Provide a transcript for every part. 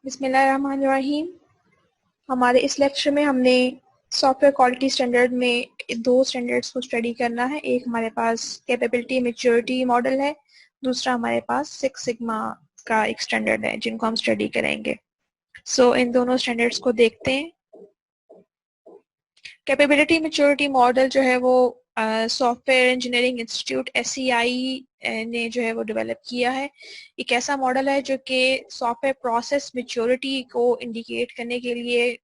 बिस्मिल्लाहिर्रहमानिर्रहीम। हमारे इस लेक्चर में हमने सॉफ्टवेयर क्वालिटी स्टैंडर्ड में दो स्टैंडर्ड्स को स्टडी करना है। एक हमारे पास कैपेबिलिटी मैच्योरिटी मॉडल है, दूसरा हमारे पास सिक्स सिग्मा का एक स्टैंडर्ड है जिनको हम स्टडी करेंगे। इन दोनों स्टैंडर्ड्स को देखते हैं। कैपेबिलिटी मैच्योरिटी मॉडल जो है वो सॉफ्टवेयर इंजीनियरिंग इंस्टीट्यूट SEI ने जो है वो डेवलप किया है। एक ऐसा मॉडल है जो कि सॉफ्टवेयर प्रोसेस मैच्योरिटी को इंडिकेट करने के लिए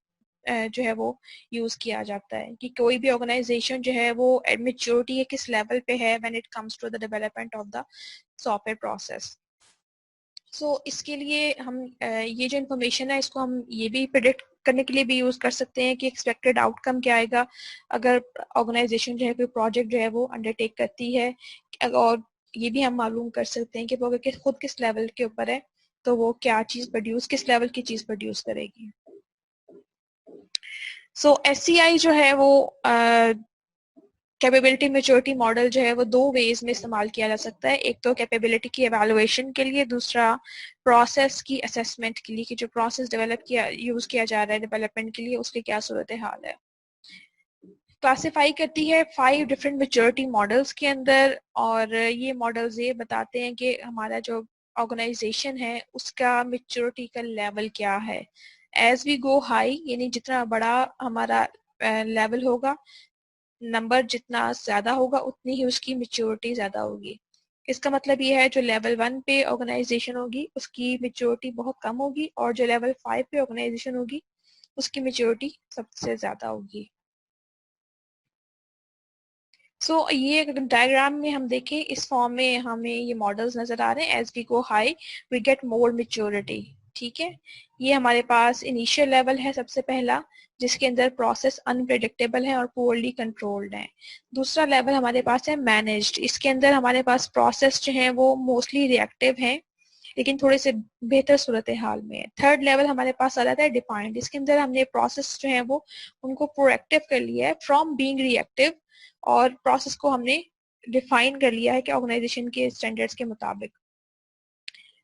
जो है वो यूज किया जाता है कि कोई भी ऑर्गेनाइजेशन जो है वो मैच्योरिटी किस लेवल पे है when it comes to the development of the software process. इसके लिए हम ये जो इन्फॉर्मेशन है इसको हम ये भी प्रिडिक्ट करने के लिए भी यूज कर सकते हैं कि एक्सपेक्टेड आउटकम क्या आएगा अगर ऑर्गेनाइजेशन जो है कोई प्रोजेक्ट जो है वो अंडरटेक करती है। और ये भी हम मालूम कर सकते हैं कि वो अगर खुद किस लेवल के ऊपर है तो वो क्या चीज प्रोड्यूस, किस लेवल की चीज प्रोड्यूस करेगी। SCI जो है वो कैपेबिलिटी मैच्योरिटी मॉडल जो है वो दो वेज में इस्तेमाल किया जा सकता है। एक तो कैपेबिलिटी की एवेलुएशन के लिए, दूसरा प्रोसेस की असेसमेंट के लिए कि जो प्रोसेस डेवलप किया यूज किया जा रहा है डेवलपमेंट के लिए उसकी क्या सूरत हाल है। क्लासिफाई करती है 5 डिफरेंट मैच्योरिटी मॉडल्स के अंदर, और ये मॉडल्स ये बताते हैं कि हमारा जो ऑर्गेनाइजेशन है उसका मैच्योरिटी का लेवल क्या है। एज वी गो हाई, यानी जितना बड़ा हमारा लेवल होगा, नंबर जितना ज्यादा होगा उतनी ही उसकी मेच्योरिटी ज्यादा होगी। इसका मतलब ये है जो लेवल 1 पे ऑर्गेनाइजेशन होगी उसकी मेच्योरिटी बहुत कम होगी, और जो लेवल 5 पे ऑर्गेनाइजेशन होगी उसकी मेच्योरिटी सबसे ज्यादा होगी। ये अगर डायग्राम में हम देखें इस फॉर्म में हमें ये मॉडल्स नजर आ रहे हैं। As we go high we get more maturity. ठीक है, ये हमारे पास इनिशियल लेवल है सबसे पहला, जिसके अंदर प्रोसेस अनप्रेडिक्टेबल है और पुअरली कंट्रोल्ड है। दूसरा लेवल हमारे पास है मैनेज्ड, इसके अंदर हमारे पास प्रोसेस जो है वो मोस्टली रिएक्टिव हैं लेकिन थोड़े से बेहतर सूरत हाल में है। थर्ड लेवल हमारे पास आ जाता है डिफाइंड, इसके अंदर हमने प्रोसेस जो है वो उनको प्रोएक्टिव कर लिया है फ्रॉम बीइंग रिएक्टिव, और प्रोसेस को हमने डिफाइन कर लिया है कि ऑर्गेनाइजेशन के स्टैंडर्ड्स के मुताबिक।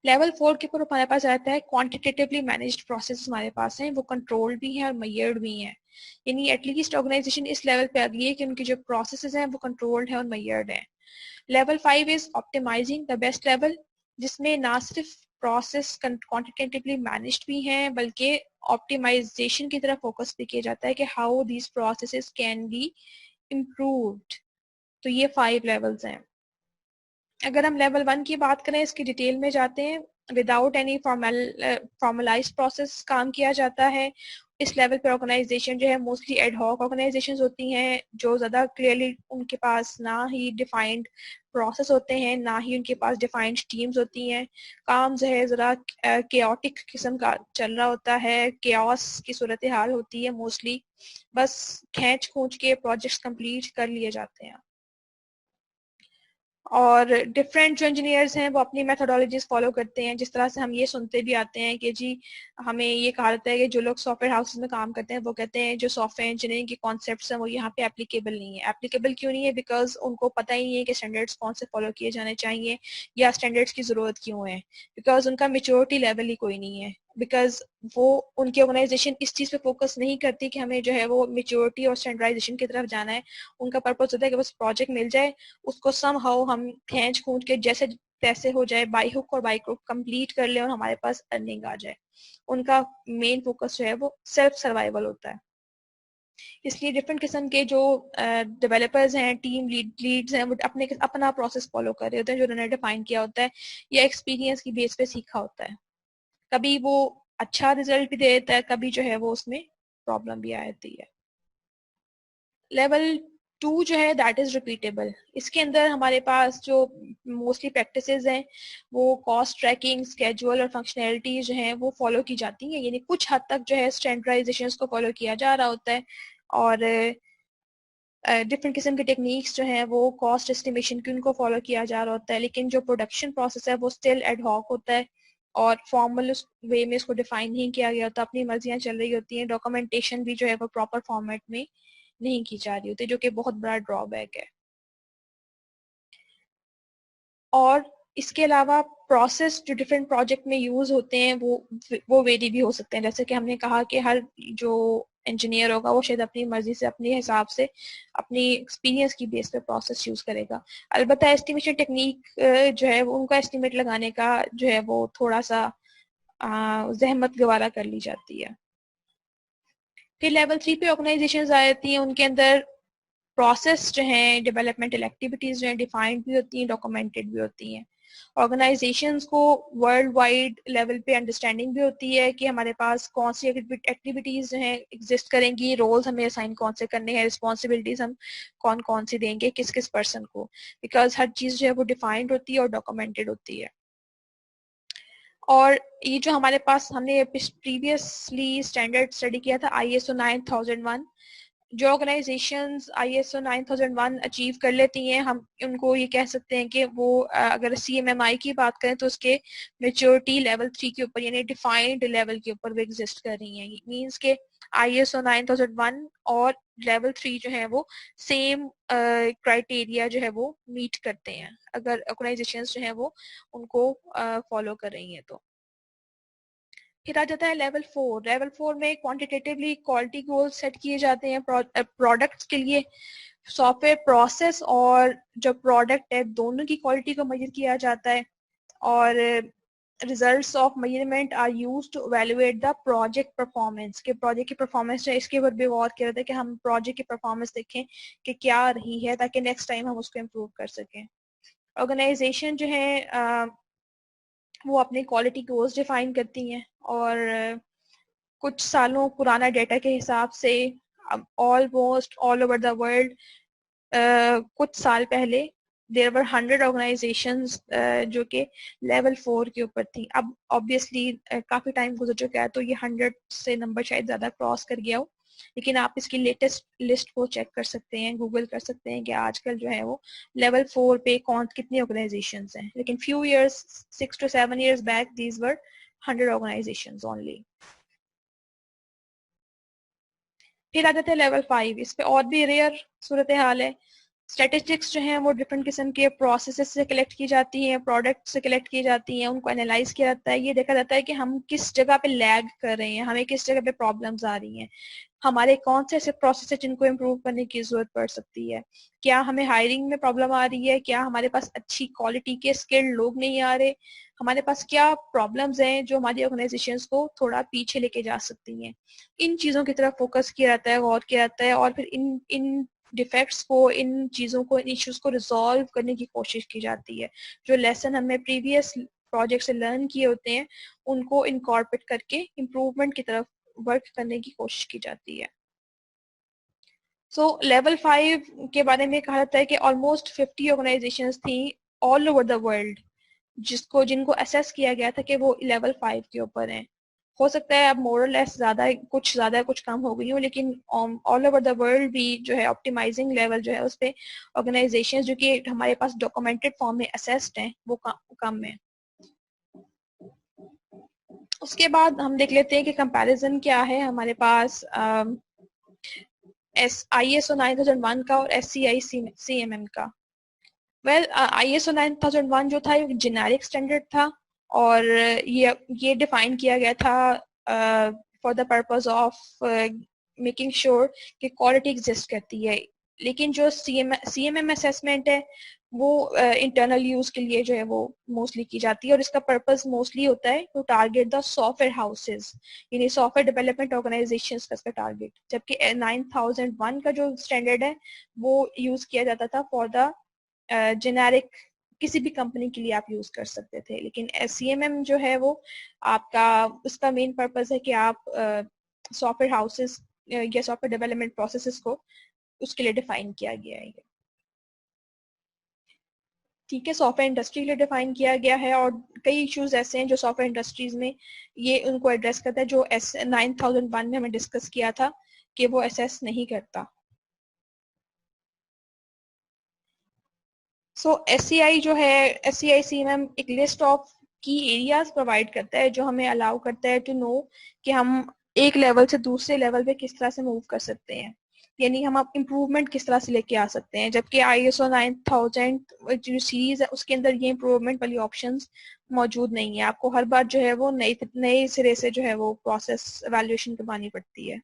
लेवल 4 के ऊपर हमारे पास आता है क्वांटिटेटिवली मैनेज्ड प्रोसेस हमारे पास हैं, वो कंट्रोल्ड भी हैं और मेजर्ड भी हैं। यानी एटलीस्ट ऑर्गेनाइजेशन इस लेवल पे आ गई है कि उनकी जो प्रोसेसेस हैं वो कंट्रोल्ड है और मेजर्ड हैं। Level 5 is optimizing the best level, जिसमें ना सिर्फ प्रोसेस क्वांटिटेटिवली मैनेज्ड भी हैं बल्कि ऑप्टिमाइजेशन की तरफ फोकस भी किया जाता है कि how these processes can be improved. तो ये 5 लेवल्स हैं। अगर हम लेवल 1 की बात करें, इसकी डिटेल में जाते हैं। विदाउट एनी फॉर्मलाइज्ड प्रोसेस काम किया जाता है। इस लेवल पे ऑर्गेनाइजेशन जो है मोस्टली एडहॉक ऑर्गेनाइजेशंस होती हैं जो ज़्यादा क्लियरली उनके पास ना ही डिफाइंड प्रोसेस होते हैं ना ही उनके पास डिफाइंड टीम्स होती हैं। काम जो है ज़रा केओटिक किस्म का चल रहा होता है, केओस की सूरत हाल होती है मोस्टली, बस खींच खूंच के प्रोजेक्ट्स कंप्लीट कर लिए जाते हैं। और डिफरेंट जो इंजीनियर्स हैं वो अपनी मेथोडोलॉजीज फॉलो करते हैं। जिस तरह से हम ये सुनते भी आते हैं कि जी हमें ये कहा जाता है कि जो लोग सॉफ्टवेयर हाउसेज में काम करते हैं वो कहते हैं जो सॉफ्टवेयर इंजीनियरिंग के कॉन्सेप्ट्स हैं वो यहाँ पे एप्लीकेबल नहीं है। एप्लीकेबल क्यों नहीं है? बिकॉज उनको पता ही नहीं है कि स्टैंडर्ड्स कौन से फॉलो किए जाने चाहिए या स्टैंडर्ड्स की जरूरत क्यों है। बिकॉज उनका मेच्योरिटी लेवल ही कोई नहीं है। बिकॉज वो उनकी ऑर्गेनाइजेशन इस चीज पे फोकस नहीं करती कि हमें जो है वो मेच्योरिटी और स्टैंडर्डाइजेशन की तरफ जाना है। उनका पर्पज होता है कि बस प्रोजेक्ट मिल जाए, उसको समहाउ हम खींच खूंच के जैसे तैसे हो जाए बाई हुक और बाई क्रुक कंप्लीट कर ले और हमारे पास अर्निंग आ जाए। उनका मेन फोकस जो है वो सेल्फ सर्वाइवल होता है। इसलिए डिफरेंट किस्म के जो डेवलपर्स हैं, टीम लीड्स हैं, वो अपने अपना प्रोसेस फॉलो कर रहे होते हैं जो उन्होंने डिफाइन किया होता है या एक्सपीरियंस की बेस पे सीखा होता है। कभी वो अच्छा रिजल्ट भी दे देता है, कभी जो है वो उसमें प्रॉब्लम भी आ जाती है। लेवल 2 जो है दैट इज रिपीटेबल। इसके अंदर हमारे पास जो मोस्टली प्रैक्टिसेस हैं वो कॉस्ट ट्रैकिंग, स्केड्यूल और फंक्शनैलिटी जो हैं वो फॉलो की जाती हैं। यानी कुछ हद तक जो है स्टैंडर्डाइजेशन को फॉलो किया जा रहा होता है, और डिफरेंट किस्म के टेक्निक्स जो हैं वो कॉस्ट एस्टिमेशन की उनको फॉलो किया जा रहा होता है। लेकिन जो प्रोडक्शन प्रोसेस है वो स्टिल एडहॉक होता है और फॉर्मल वे में इसको डिफाइन नहीं किया गया होता। अपनी मर्जियां चल रही होती हैं। डॉक्यूमेंटेशन भी जो है वो प्रॉपर फॉर्मेट में नहीं की जा रही होती, जो कि बहुत बड़ा ड्रॉबैक है। और इसके अलावा प्रोसेस जो डिफरेंट प्रोजेक्ट में यूज होते हैं वो वेरी भी हो सकते हैं। जैसे कि हमने कहा कि हर जो इंजीनियर होगा वो शायद अपनी मर्जी से अपने हिसाब से अपनी एक्सपीरियंस की बेस पे प्रोसेस यूज करेगा। अलबत्ता एस्टिमेशन टेक्निक जो है वो उनका एस्टिमेट लगाने का जो है वो थोड़ा सा जहमत गवारा कर ली जाती है। फिर लेवल 3 पे ऑर्गेनाइजेशन आ जाती हैं, उनके अंदर प्रोसेस जो हैं डेवलपमेंटल एक्टिविटीज जो हैं डिफाइंड भी होती हैं, डॉक्यूमेंटेड भी होती हैं। ऑर्गेनाइजेशंस को वर्ल्ड वाइड लेवल पे अंडरस्टैंडिंग भी होती है कि हमारे पास कौन सी एक्टिविटीज जो हैं एग्जिस्ट करेंगी, रोल्स हमें असाइन कौन से करने हैं, रिस्पॉन्सिबिलिटीज हम कौन कौन सी देंगे किस किस पर्सन को, बिकॉज हर चीज जो है वो डिफाइंड होती है और डॉक्यूमेंटेड होती है। और ये जो हमारे पास हमने प्रीवियसली स्टैंडर्ड स्टडी किया था ISO 9001, जो ऑर्गेनाइजेशंस ISO 9001 अचीव कर लेती हैं हम उनको ये कह सकते हैं कि वो अगर CMMI की बात करें तो उसके मेच्योरिटी लेवल 3 के ऊपर यानी डिफाइंड लेवल के ऊपर वो एग्जिस्ट कर रही हैं। मींस के ISO 9001 और लेवल 3 जो है वो सेम क्राइटेरिया जो है वो मीट करते हैं अगर ऑर्गेनाइजेशंस जो है वो उनको फॉलो कर रही हैं तो। फिर आ जाता है लेवल 4। लेवल 4 में क्वांटिटेटिवली क्वालिटी गोल सेट किए जाते हैं प्रोडक्ट्स के लिए। सॉफ्टवेयर प्रोसेस और जो प्रोडक्ट है दोनों की क्वालिटी को मेजर किया जाता है और results of measurement are used to evaluate the project performance. के प्रोजेक्ट की परफॉर्मेंस है इसके ऊपर भी गौर किया जाता है कि हम प्रोजेक्ट की परफॉर्मेंस देखें कि क्या रही है ताकि नेक्स्ट टाइम हम उसको इम्प्रूव कर सकें। ऑर्गेनाइजेशन जो है वो अपनी क्वालिटी गोल्स डिफाइन करती हैं और कुछ सालों पुराना डेटा के हिसाब से almost all over the world कुछ साल पहले देयर वर 100 ऑर्गेनाइजेशंस जो कि लेवल 4 के ऊपर थी। अब ऑब्वियसली काफी टाइम गुजर चुका है तो ये 100 से नंबर शायद ज्यादा क्रॉस कर गया हो, लेकिन आप इसकी लेटेस्ट लिस्ट को चेक कर सकते हैं, गूगल कर सकते हैं कि आजकल जो है वो लेवल 4 पे कौन कितनी ऑर्गेनाइजेशंस हैं। लेकिन few years 6 to 7 years back these were 100 organisations only. फिर आ जाते हैं लेवल 5। इस पे और भी रेयर सूरत हाल है। स्टैटिस्टिक्स जो हैं वो डिफरेंट किस्म के प्रोसेसेस से कलेक्ट की जाती हैं, प्रोडक्ट से कलेक्ट की जाती हैं, उनको एनालाइज किया जाता है। ये देखा जाता है कि हम किस जगह पे लैग कर रहे हैं, हमें किस जगह पे प्रॉब्लम्स आ रही हैं, हमारे कौन से ऐसे प्रोसेस है जिनको इम्प्रूव करने की जरूरत पड़ सकती है, क्या हमें हायरिंग में प्रॉब्लम आ रही है, क्या हमारे पास अच्छी क्वालिटी के स्किल्ड लोग नहीं आ रहे, हमारे पास क्या प्रॉब्लम्स हैं जो हमारी ऑर्गेनाइजेशंस को थोड़ा पीछे लेके जा सकती हैं। इन चीज़ों की तरफ फोकस किया जाता है, गौर किया जाता है और फिर इन इन डिफेक्ट्स को, इन चीज़ों को, इन इश्यूज को रिजॉल्व करने की कोशिश की जाती है। जो लेसन हमने प्रीवियस प्रोजेक्ट से लर्न किए होते हैं उनको इनकॉर्पोरेट करके इम्प्रूवमेंट की तरफ वर्क करने की कोशिश की जाती है। सो लेवल 5 के बारे में कहा जाता है कि ऑलमोस्ट 50 ऑर्गेनाइजेशंस थी ऑल ओवर द वर्ल्ड जिनको असेस किया गया था कि वो लेवल 5 के ऊपर हैं। हो सकता है अब मोर लेस ज्यादा कुछ कम हो गई हो, लेकिन ऑल ओवर द वर्ल्ड भी जो है ऑप्टिमाइजिंग लेवल जो है उस पे ऑर्गेनाइजेशंस जो कि हमारे पास डॉक्यूमेंटेड फॉर्म में असेस्ड हैं वो कम है। उसके बाद हम देख लेते हैं कि कंपैरिजन क्या है हमारे पास ISO 9001 का और SCI CMM का। वेल ISO 9001 जो था एक जेनेरिक स्टैंडर्ड था और ये डिफाइन किया गया था for the purpose of making sure कि क्वालिटी एग्जिस्ट करती है। लेकिन जो CMM असेसमेंट है वो इंटरनल यूज के लिए जो है वो मोस्टली की जाती है और इसका पर्पस मोस्टली होता है to target the software houses यानी सॉफ्टवेयर डेवलपमेंट ऑर्गेनाइजेशंस का इसका टारगेट, जबकि 9001 का जो स्टैंडर्ड है वो यूज किया जाता था फॉर द जेनेरिक, किसी भी कंपनी के लिए आप यूज कर सकते थे। लेकिन CMM जो है वो आपका उसका मेन पर्पस है कि आप सॉफ्टवेयर हाउसेस या सॉफ्टवेयर डेवलपमेंट प्रोसेसेस को उसके लिए डिफाइन किया गया है। ठीक है, सॉफ्टवेयर इंडस्ट्री के लिए डिफाइन किया गया है और कई इश्यूज ऐसे हैं जो सॉफ्टवेयर इंडस्ट्रीज में ये उनको एड्रेस करता है जो 9001 में हमें डिस्कस किया था कि वो असेस नहीं करता। सो SCI जो है SCI CMM एक लिस्ट ऑफ की एरियाज प्रोवाइड करता है जो हमें अलाउ करता है टू नो कि हम एक लेवल से दूसरे लेवल पे किस तरह से मूव कर सकते हैं। यानी हम अब इम्प्रूवमेंट किस तरह से लेके आ सकते हैं, जबकि ISO 9000 जो सीरीज है उसके अंदर ये इम्प्रूवमेंट वाली ऑप्शंस मौजूद नहीं है। आपको हर बार जो है वो नए नए सिरे से जो है वो प्रोसेस एवेल्युएशन करवानी पड़ती है।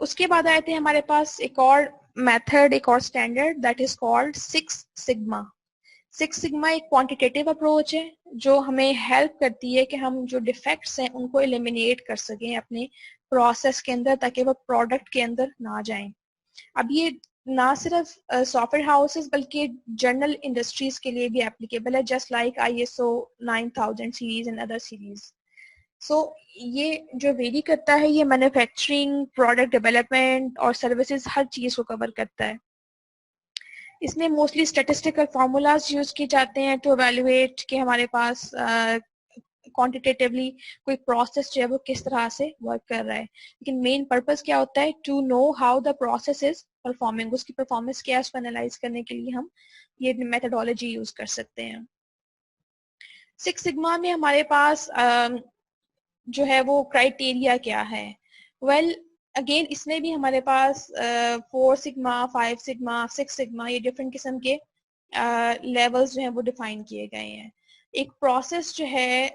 उसके बाद आए थे हमारे पास एक और मेथड, एक और standard, that is called 6 sigma. 6 sigma एक क्वांटिटेटिव अप्रोच है जो हमें हेल्प करती है कि हम जो डिफेक्ट्स हैं उनको एलिमिनेट कर सकें अपने प्रोसेस के अंदर, ताकि वो प्रोडक्ट के अंदर ना जाएं। अब ये ना सिर्फ सॉफ्टवेयर हाउसेस बल्कि जनरल इंडस्ट्रीज के लिए भी एप्लीकेबल है, just like ISO 9000 series and other series. So ये जो वेरी करता है, ये मैन्युफैक्चरिंग, प्रोडक्ट डेवलपमेंट और सर्विसेज हर चीज को कवर करता है। इसमें मोस्टली स्टेटिस्टिकल फार्मूलाज यूज किए जाते हैं टू एवेलुएट कि हमारे पास क्वांटिटेटिवली कोई प्रोसेस जो है वो किस तरह से वर्क कर रहा है, लेकिन मेन पर्पस क्या होता है, to know how the process is performing, उसकी परफॉर्मेंस क्या है उसको एनालाइज करने के लिए हम ये मेथडोलॉजी यूज कर सकते हैं। 6 सिग्मा में हमारे पास जो है वो क्राइटेरिया क्या है। वेल अगेन इसमें भी हमारे पास 4 सिग्मा, 5 सिग्मा, 6 सिग्मा, ये डिफरेंट किस्म के लेवल्स जो हैं वो डिफाइन किए गए हैं। एक प्रोसेस जो है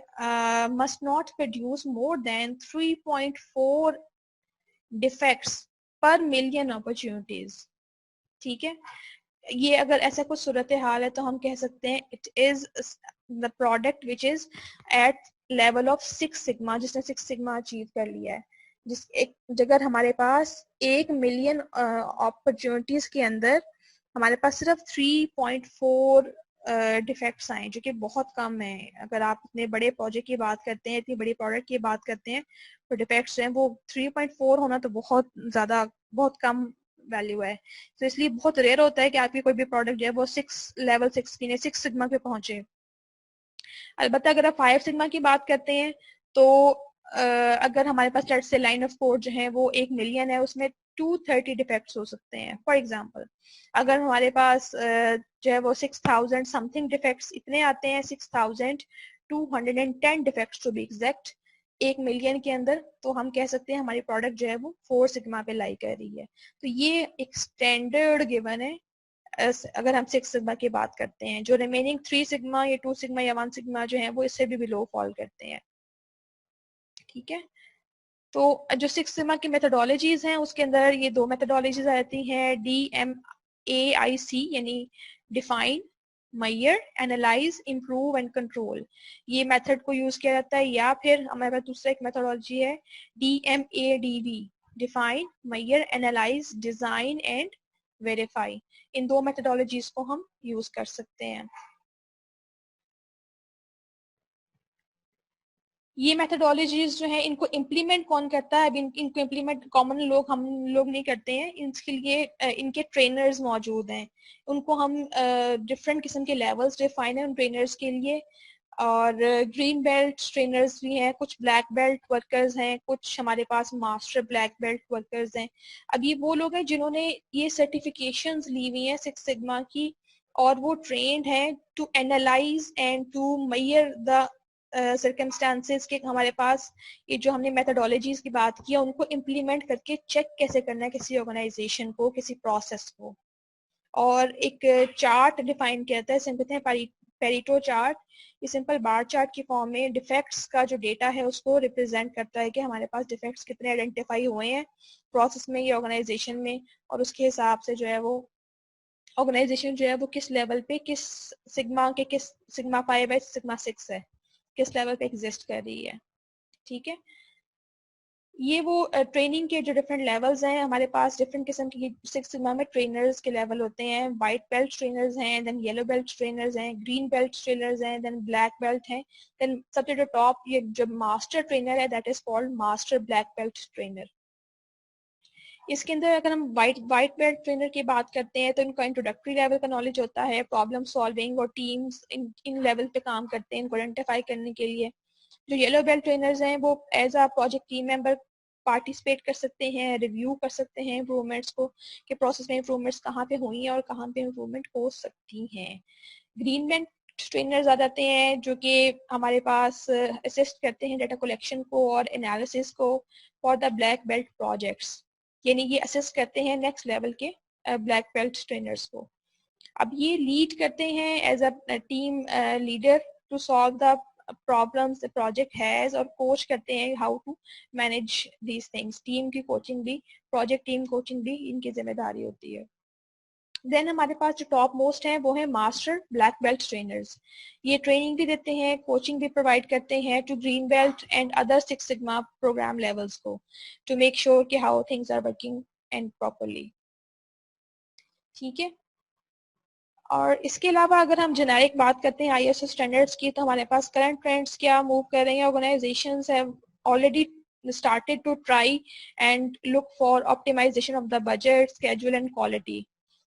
must not produce more than 3.4 defects पर मिलियन अपॉर्चुनिटीज। ठीक है, ये अगर ऐसा कुछ सूरत हाल है तो हम कह सकते हैं it is the product which is at level of 6 sigma, जिसने 6 सिग्मा अचीव कर लिया है। जिस एक जगह हमारे पास 1 मिलियन अपॉर्चुनिटीज के अंदर हमारे पास सिर्फ 3.4 डिफेक्ट्स आए, जो कि बहुत कम है। अगर आप इतने बड़े प्रोजेक्ट की बात करते हैं, इतनी बड़ी प्रोडक्ट की बात करते हैं, तो डिफेक्ट्स हैं वो 3.4 होना तो बहुत ज्यादा, बहुत कम वैल्यू है। तो इसलिए बहुत रेयर होता है कि आपकी कोई भी प्रोडक्ट जो है वो लेवल 6 की 6 सिग्मा पे पहुंचे। अलबत्ता अगर आप 5 सिग्मा की बात करते हैं तो अगर हमारे पास let's say line of code जो है वो 1 मिलियन है, उसमें 230 डिफेक्ट्स हो सकते हैं। फॉर एग्जांपल अगर हमारे पास जो है वो 6000 समथिंग डिफेक्ट्स इतने आते हैं, 6210 defects to be exact 1 million के अंदर, तो हम कह सकते हैं हमारी प्रोडक्ट जो है वो 4 सिग्मा पे लाई कर रही है। तो ये एक स्टैंडर्ड गिवन है अगर हम 6 सिग्मा की बात करते हैं। जो रिमेनिंग 3 सिग्मा या 2 सिग्मा या 1 सिग्मा जो है वो इससे भी बिलो फॉल करते हैं। ठीक है, तो जो 6 सिग्मा की मेथडोलॉजीज हैं उसके अंदर ये 2 मेथडोलॉजीज आती हैं, DMAIC यानी define, measure, analyse, improve and control. ये मेथड को यूज किया जाता है। या फिर हमारे पास दूसरा एक मेथडोलॉजी है DMADV, define, measure, analyse, design and verify. इन 2 मेथडोलॉजीज को हम यूज कर सकते हैं। ये मेथडोलॉजीज जो है इनको इम्प्लीमेंट कौन करता है? अब इनको इम्प्लीमेंट कॉमन लोग, हम लोग नहीं करते हैं। इसके लिए इनके ट्रेनर्स मौजूद हैं। उनको हम डिफरेंट किस्म के लेवल्स डिफाइन है उन ट्रेनर्स के लिए। और ग्रीन बेल्ट ट्रेनर्स भी हैं, कुछ ब्लैक बेल्ट वर्कर्स हैं, कुछ हमारे पास मास्टर ब्लैक बेल्ट वर्कर्स हैं। अब ये वो लोग हैं जिन्होंने ये सर्टिफिकेशंस ली हुई हैं 6 सिग्मा की, और वो ट्रेंड हैं to analyse and to measure the circumstances के हमारे पास ये जो हमने मेथडोलॉजीज की बात की है उनको इम्प्लीमेंट करके चेक कैसे करना है किसी ऑर्गेनाइजेशन को, किसी प्रोसेस को। और एक चार्ट डिफाइन किया जाता है, इसे कहते हैं पेरिटो चार्ट। ये सिंपल बार चार्ट की फॉर्म में डिफेक्ट्स का जो डेटा है उसको रिप्रेजेंट करता है कि हमारे पास डिफेक्ट्स कितने आइडेंटिफाई हुए हैं प्रोसेस में या ऑर्गेनाइजेशन में, और उसके हिसाब से जो है वो ऑर्गेनाइजेशन जो है वो किस लेवल पे, किस सिग्मा के, किस सिग्मा 5 है, सिग्मा 6 है, किस लेवल पे एग्जिस्ट कर रही है। ठीक है, ये वो ट्रेनिंग के जो डिफरेंट लेवल्स हैं हमारे पास, डिफरेंट किस्म की 6 सिग्मा में ट्रेनर्स के लेवल होते हैं। वाइट बेल्ट ट्रेनर्स हैं, देन येलो बेल्ट ट्रेनर्स हैं, ग्रीन बेल्ट ट्रेनर्स हैं, देन ब्लैक बेल्ट हैं, देन सबसे जो टॉप ये जो मास्टर ट्रेनर है that is called master black belt trainer. इसके अंदर अगर हम वाइट बेल्ट ट्रेनर की बात करते हैं तो इनका इंट्रोडक्टरी लेवल का नॉलेज होता है, प्रॉब्लम सॉल्विंग और टीम्स इन लेवल पे काम करते हैं इनको आइडेंटिफाई करने के लिए। जो येलो बेल्ट ट्रेनर्स हैं वो as a project team member participate कर सकते हैं, रिव्यू कर सकते हैं इम्प्रूवमेंट्स को, कि प्रोसेस में इम्प्रूवमेंट्स कहाँ पे हुई हैं और कहाँ पे इम्प्रूवमेंट हो सकती हैं। ग्रीन बेल्ट ट्रेनर्स आ जाते हैं जो कि हमारे पास असिस्ट करते हैं डाटा कलेक्शन को और एनालिसिस को, for the black belt projects, यानी ये असेस करते हैं नेक्स्ट लेवल के ब्लैक बेल्ट ट्रेनर्स को। अब ये लीड करते हैं as a team leader to solve the problems the project has, और कोच करते हैं how to manage these things. Team की कोचिंग भी, प्रोजेक्ट टीम कोचिंग भी इनकी जिम्मेदारी होती है। देन हमारे पास जो टॉप मोस्ट हैं वो है मास्टर ब्लैक बेल्ट ट्रेनर्स। ये ट्रेनिंग भी देते हैं, कोचिंग भी प्रोवाइड करते हैं to green belt and other six sigma programme levels को, टू मेक श्योर कि how things are working and properly. ठीक है। और इसके अलावा अगर हम जेनेरिक बात करते हैं आईएसओ स्टैंडर्ड्स की, तो हमारे पास करंट ट्रेंड्स क्या मूव कर रहे हैं। Organisations have already started to try and look for optimization of the budget, schedule and quality,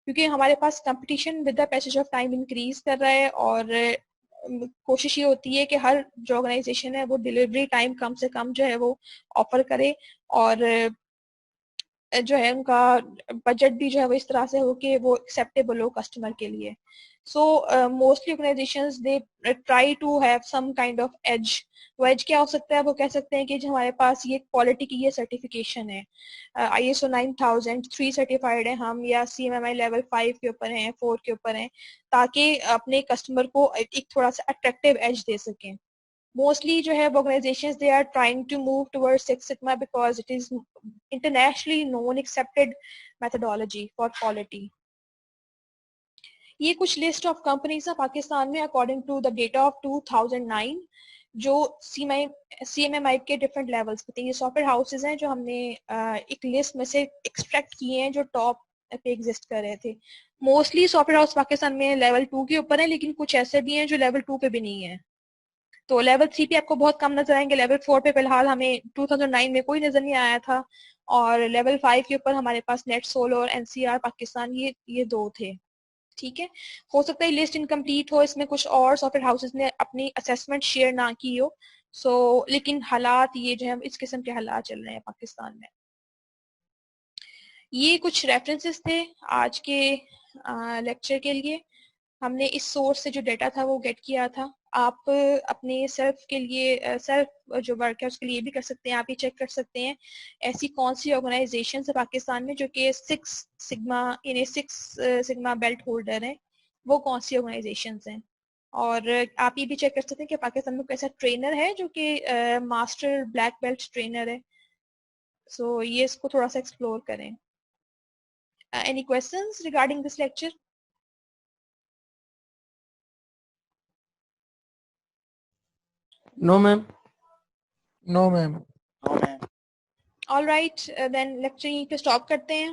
क्योंकि हमारे पास competition with the passage of time increase कर रहा है, और कोशिश ये होती है कि हर जो ऑर्गेनाइजेशन है वो डिलीवरी टाइम कम से कम जो है वो ऑफर करे, और जो है उनका बजट भी जो है वो इस तरह से हो कि वो एक्सेप्टेबल हो कस्टमर के लिए। So mostly organisations they try to have some kind of edge. वो एज क्या हो सकता है, वो कह सकते हैं कि जो हमारे पास ये क्वालिटी की ये सर्टिफिकेशन है, ISO 9003 सर्टिफाइड है हम, या CMMI लेवल 5 के ऊपर हैं, 4 के ऊपर हैं, ताकि अपने कस्टमर को एक थोड़ा सा अट्रैक्टिव एज दे सकें। Mostly जो है organizations they are trying to move towards Six Sigma because it is internationally known accepted methodology for quality. ये कुछ लिस्ट ऑफ कंपनीज है पाकिस्तान में according to the data of 2009, जो CMMI के different levels पे थे। ये सॉफ्टवेयर हाउसेज हैं जो हमने एक लिस्ट में से एक्सट्रैक्ट किए हैं जो टॉप पे एग्जिस्ट कर रहे थे। मोस्टली सॉफ्टवेयर हाउस पाकिस्तान में लेवल 2 के ऊपर है, लेकिन कुछ ऐसे भी हैं जो लेवल 2 पे भी नहीं है। तो लेवल 3 पे आपको बहुत कम नजर आएंगे, लेवल 4 पे फिलहाल हमें 2009 में कोई नजर नहीं आया था, और लेवल 5 के ऊपर हमारे पास नेट सोलो और NCR पाकिस्तान ये दो थे। ठीक है। हो सकता है लिस्ट इनकम्प्लीट हो, इसमें कुछ और सॉफ्टवेयर हाउसेज ने अपनी असेसमेंट शेयर ना की हो। लेकिन हालात ये जो है इस किस्म के हालात चल रहे हैं पाकिस्तान में। ये कुछ रेफरेंसेस थे आज के लेक्चर के लिए। हमने इस सोर्स से जो डेटा था वो गेट किया था। आप अपने सेल्फ के लिए सेल्फ जो वर्क है उसके लिए भी कर सकते हैं, आप ये चेक कर सकते हैं ऐसी कौन सी ऑर्गेनाइजेशन है पाकिस्तान में जो कि सिक्स सिग्मा बेल्ट होल्डर हैं, वो कौन सी ऑर्गेनाइजेशन हैं। और आप ये भी चेक कर सकते हैं कि पाकिस्तान में कैसा ट्रेनर है जो कि मास्टर ब्लैक बेल्ट ट्रेनर है। ये इसको थोड़ा सा एक्सप्लोर करें। Any questions regarding this lecture? No ma'am. No ma'am. All right, then lecture यहीं पे स्टॉप करते हैं।